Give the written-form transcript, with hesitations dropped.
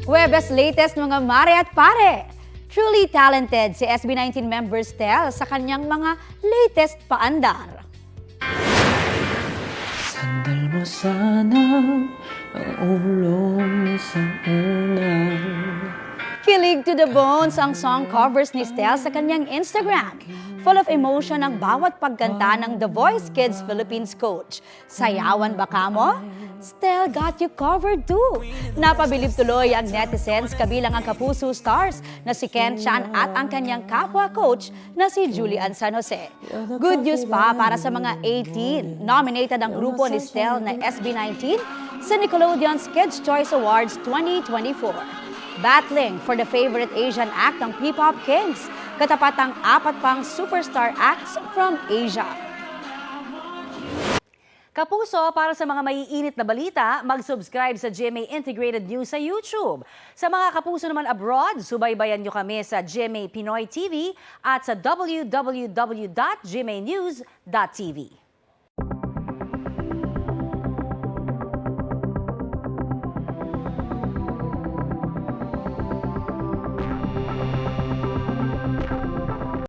Huwebes latest mga mare at pare. Truly talented si SB19 member Stel sa kanyang mga latest paandar. Sandal mo sana ang ulo mo sa unang. Kilig to the bones ang song covers ni Stel sa kanyang Instagram. Full of emotion ang bawat pagkanta ng The Voice Kids Philippines coach. Sayawan ba kamo? Stel got you covered too. Napabilib tuloy ang netizens kabilang ang Kapuso stars na si Ken Chan at ang kanyang kapwa coach na si Julian San Jose. Good news pa para sa mga 18. Nominated ang grupo ni Stel na SB19 sa Nickelodeon's Kids' Choice Awards 2024. Battling for the favorite Asian act ng P-Pop Kings, katapat ang 4 pang superstar acts from Asia. Kapuso, para sa mga maiinit na balita, mag-subscribe sa GMA Integrated News sa YouTube. Sa mga kapuso naman abroad, subaybayan nyo kami sa GMA Pinoy TV at sa www.gmanews.tv.